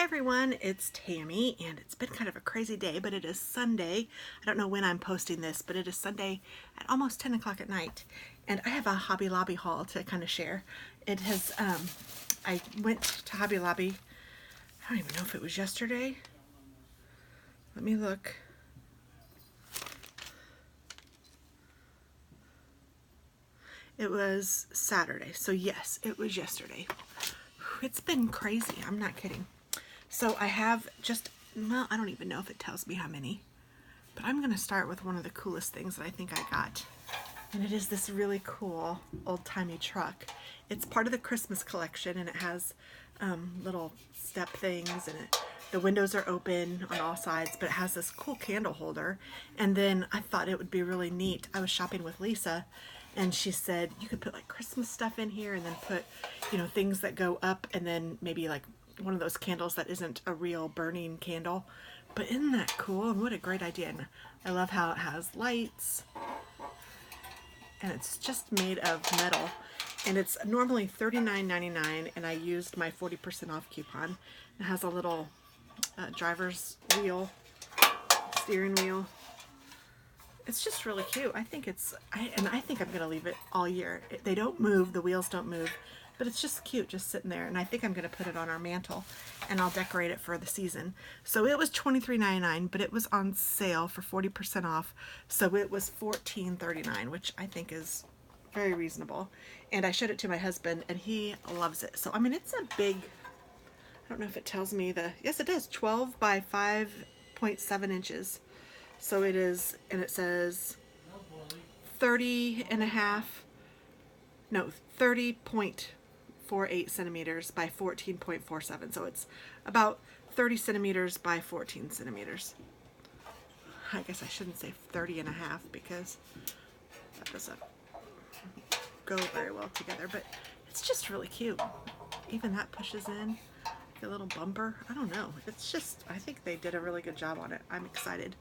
everyone, it's Tammy, and it's been kind of a crazy day, but it is Sunday. I don't know when I'm posting this, but it is Sunday at almost 10 o'clock at night, and I have a Hobby Lobby haul to kind of share. It has, I went to Hobby Lobby, I don't even know if it was yesterday. Let me look. It was Saturday, so yes, it was yesterday. It's been crazy, I'm not kidding. So I have just, well, I don't even know if it tells me how many, but I'm going to start with one of the coolest things that I think I got. And it is this really cool old-timey truck. It's part of the Christmas collection, and it has little step things, and the windows are open on all sides, but it has this cool candle holder. And then I thought it would be really neat. I was shopping with Lisa, and she said you could put like Christmas stuff in here, and then put, you know, things that go up, and then maybe like one of those candles that isn't a real burning candle. But isn't that cool? And what a great idea. And I love how it has lights, and it's just made of metal, and it's normally $39.99, and I used my 40% off coupon. It has a little driver's wheel, steering wheel. It's just really cute. I think it's, I think I'm gonna leave it all year. They don't move, the wheels don't move, but it's just cute, just sitting there. And I think I'm gonna put it on our mantle, and I'll decorate it for the season. So it was $23.99, but it was on sale for 40% off, so it was $14.39, which I think is very reasonable. And I showed it to my husband, and he loves it. So I mean, it's a big, I don't know if it tells me the, yes it does, 12 by 5.7 inches. So it is, and it says 30.48 centimeters by 14.47. So it's about 30 centimeters by 14 centimeters. I guess I shouldn't say 30 and a half because that doesn't go very well together, but it's just really cute. Even that pushes in. A little bumper. I don't know. It's just, I think they did a really good job on it. I'm excited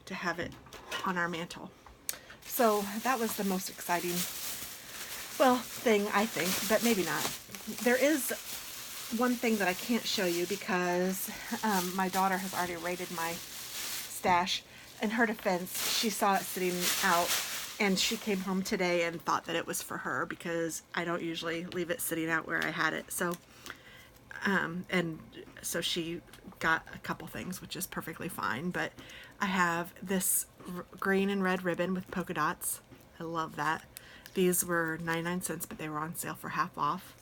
to have it on our mantle. So that was the most exciting, well, thing I think, but maybe not. There is one thing that I can't show you because my daughter has already raided my stash. In her defense, she saw it sitting out, and she came home today and thought that it was for her because I don't usually leave it sitting out where I had it. So and so she got a couple things, which is perfectly fine, but I have this green and red ribbon with polka dots. I love that. These were 99 cents, but they were on sale for half off.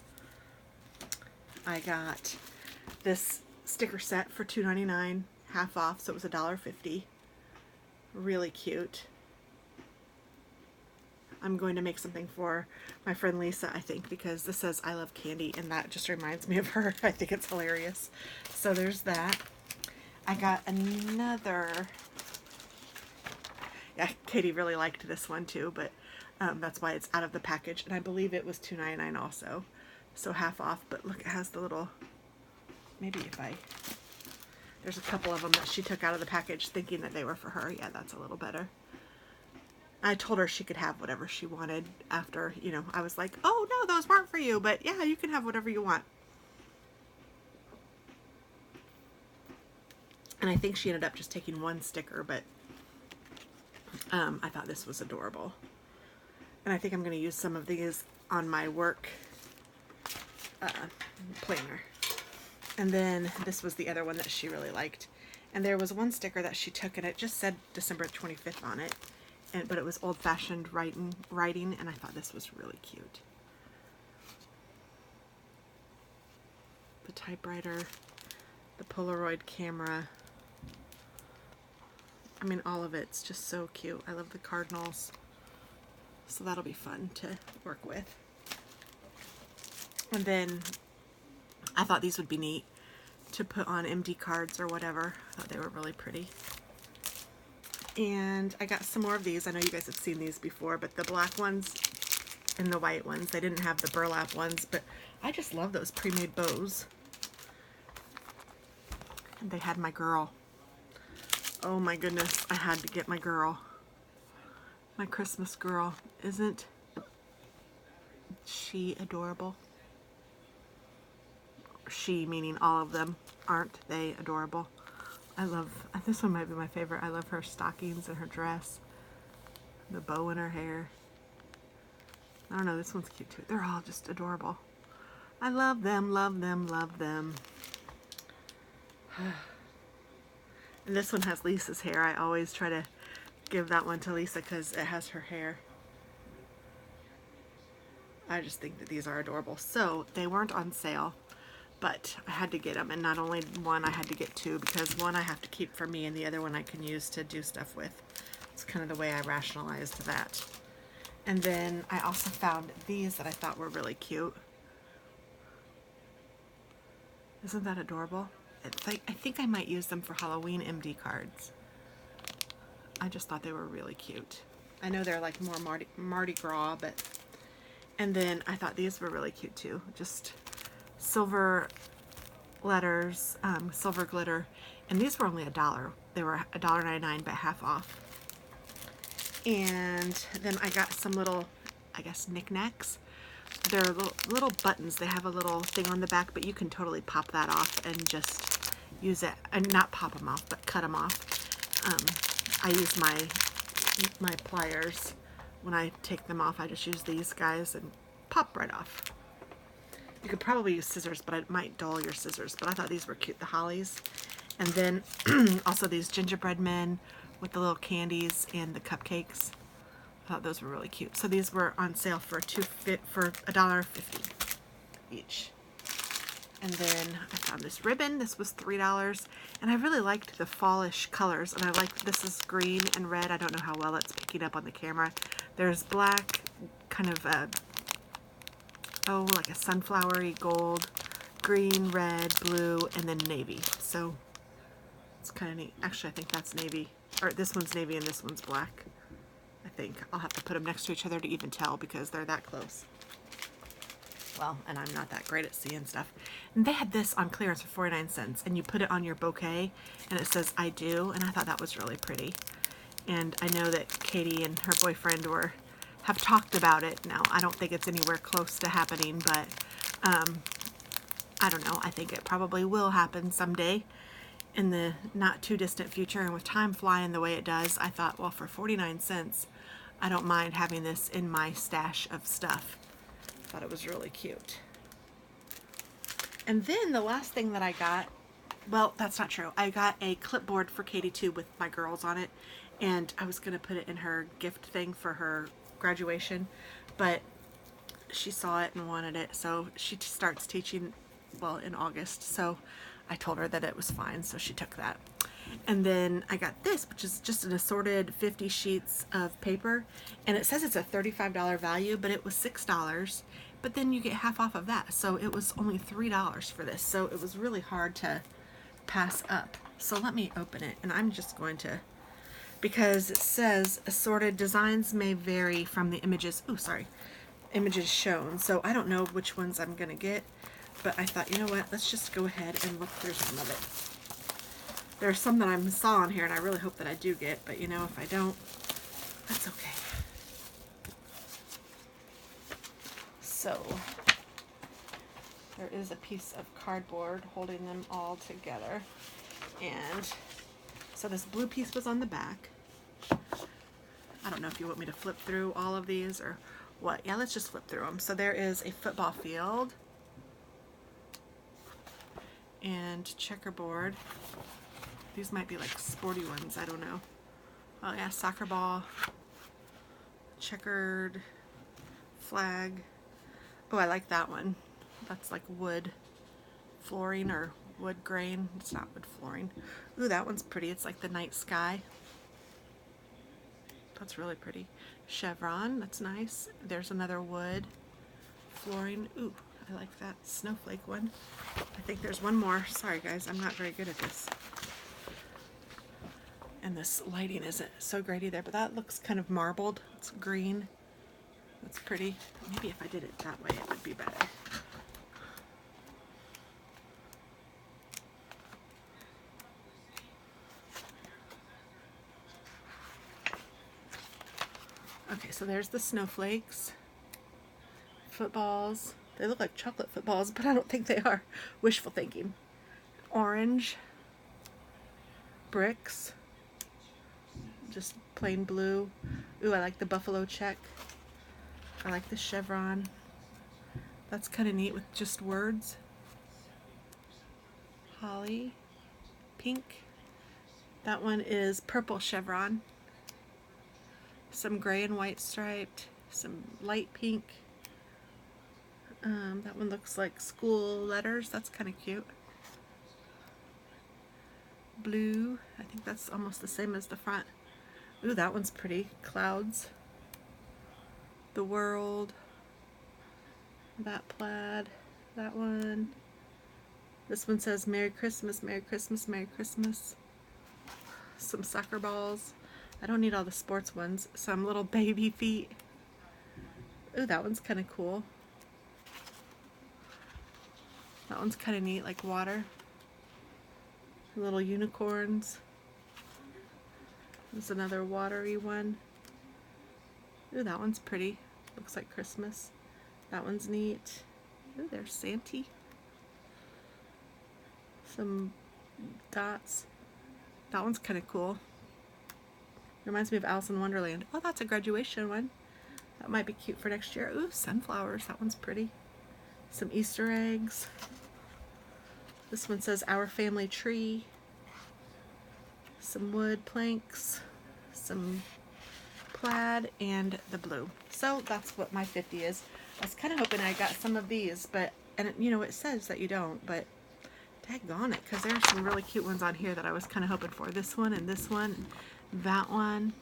I got this sticker set for $2.99, half off, so it was $1.50. Really cute. I'm going to make something for my friend Lisa, I think, because this says I love candy, and that just reminds me of her. I think it's hilarious. So there's that. I got another, yeah, Katie really liked this one too, but that's why it's out of the package, and I believe it was $2.99 also, so half off. But look, it has the little, maybe if I, there's a couple of them that she took out of the package thinking that they were for her. Yeah, that's a little better. I told her she could have whatever she wanted after, you know, I was like, oh no, those weren't for you, but yeah, you can have whatever you want. And I think she ended up just taking one sticker, but I thought this was adorable. And I think I'm going to use some of these on my work planner. And then this was the other one that she really liked. And there was one sticker that she took, and it just said December 25th on it. But it was old-fashioned writing, and I thought this was really cute. The typewriter, the Polaroid camera. I mean, all of it's just so cute. I love the cardinals. So that'll be fun to work with. And then I thought these would be neat to put on MD cards or whatever. I thought they were really pretty. And I got some more of these. I know you guys have seen these before, but the black ones and the white ones. They didn't have the burlap ones, but I just love those pre-made bows. And they had my girl. Oh my goodness, I had to get my girl. My Christmas girl. Isn't she adorable? She she, meaning all of them. Aren't they adorable? I love, this one might be my favorite. I love her stockings and her dress. The bow in her hair. I don't know, this one's cute too. They're all just adorable. I love them, love them, love them. And this one has Lisa's hair. I always try to give that one to Lisa because it has her hair. I just think that these are adorable. So they weren't on sale, but I had to get them. And not only one, I had to get two because one I have to keep for me and the other one I can use to do stuff with. It's kind of the way I rationalized that. And then I also found these that I thought were really cute. Isn't that adorable? It's like, I think I might use them for Halloween MD cards. I just thought they were really cute. I know they're like more Mardi Gras, but... And then I thought these were really cute too. Just silver letters, silver glitter. And these were only $1. They were $1.99, but half off. And then I got some little, I guess, knickknacks. They're little buttons. They have a little thing on the back, but you can totally pop that off and just use it. And not pop them off, but cut them off. I use my pliers. When I take them off, I just use these guys and pop right off. You could probably use scissors, but it might dull your scissors. But I thought these were cute, the hollies. And then also these gingerbread men with the little candies and the cupcakes. I thought those were really cute. So these were on sale for $1.50 each. And then I found this ribbon. This was $3. And I really liked the fallish colors. And I like, this is green and red. I don't know how well it's picking up on the camera. There's black, kind of like a sunflowery gold, green, red, blue, and then navy. So it's kind of neat. Actually, I think that's navy. Or this one's navy and this one's black. I think I'll have to put them next to each other to even tell because they're that close. Well, and I'm not that great at seeing stuff. And they had this on clearance for 49 cents, and you put it on your bouquet, and it says, I do, and I thought that was really pretty. And I know that Katie and her boyfriend have talked about it. Now, I don't think it's anywhere close to happening, but I don't know. I think it probably will happen someday in the not too distant future. And with time flying the way it does, I thought, well, for 49 cents, I don't mind having this in my stash of stuff. Thought it was really cute. And then the last thing that I got, well, that's not true. I got a clipboard for Katie too with my girls on it, and I was going to put it in her gift thing for her graduation, but she saw it and wanted it, so she starts teaching, well, in August, so I told her that it was fine, so she took that. And then I got this, which is just an assorted 50 sheets of paper, and it says it's a $35 value, but it was $6, but then you get half off of that, so it was only $3 for this, so it was really hard to pass up. So let me open it, and I'm just going to, because it says assorted designs may vary from the images, images shown, so I don't know which ones I'm gonna get, but I thought, you know what, let's just go ahead and look through some of it. There's some that I saw on here and I really hope that I do get, but you know, if I don't, that's okay. So, there is a piece of cardboard holding them all together. And so this blue piece was on the back. I don't know if you want me to flip through all of these or what. Yeah, let's just flip through them. So there is a football field and checkerboard. These might be like sporty ones, I don't know. Oh yeah, soccer ball, checkered flag. Oh, I like that one. That's like wood flooring or wood grain. It's not wood flooring. Ooh, that one's pretty. It's like the night sky. That's really pretty. Chevron, that's nice. There's another wood flooring. Ooh, I like that snowflake one. I think there's one more. Sorry guys, I'm not very good at this. And this lighting isn't so great either, but that looks kind of marbled. It's green. That's pretty. Maybe if I did it that way, it would be better. Okay, so there's the snowflakes, footballs. They look like chocolate footballs, but I don't think they are. Wishful thinking. Orange. Bricks. Just plain blue. Ooh, I like the buffalo check. I like the chevron. That's kind of neat with just words. Holly. Pink. That one is purple chevron. Some gray and white striped. Some light pink. That one looks like school letters. That's kind of cute. Blue. I think that's almost the same as the front. Ooh, that one's pretty. Clouds. The world. That plaid. That one. This one says Merry Christmas, Merry Christmas, Merry Christmas. Some soccer balls. I don't need all the sports ones. Some little baby feet. Ooh, that one's kind of cool. That one's kind of neat, like water. Little unicorns. There's another watery one. Ooh, that one's pretty. Looks like Christmas. That one's neat. Ooh, there's Santa. Some dots. That one's kind of cool. Reminds me of Alice in Wonderland. Oh, that's a graduation one. That might be cute for next year. Ooh, sunflowers. That one's pretty. Some Easter eggs. This one says Our Family Tree. Some wood planks. Some plaid and the blue. So that's what my 50 is. I was kind of hoping I got some of these, but, and you know, it says that you don't, but daggone it, because there's some really cute ones on here that I was kind of hoping for. This one and this one, and that one.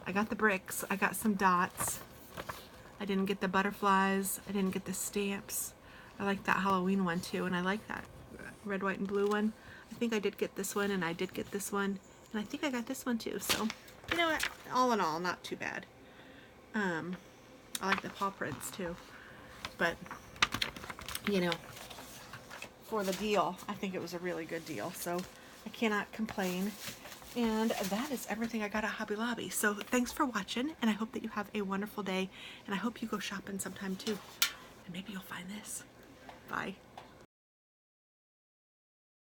I got the bricks. I got some dots. I didn't get the butterflies. I didn't get the stamps. I like that Halloween one too, and I like that red, white, and blue one. I think I did get this one, and I did get this one, and I think I got this one too. So, you know what? All in all, not too bad. I like the paw prints too, but you know, for the deal, I think it was a really good deal. So I cannot complain. And that is everything I got at Hobby Lobby. So thanks for watching, and I hope that you have a wonderful day, and I hope you go shopping sometime too, and maybe you'll find this. Bye.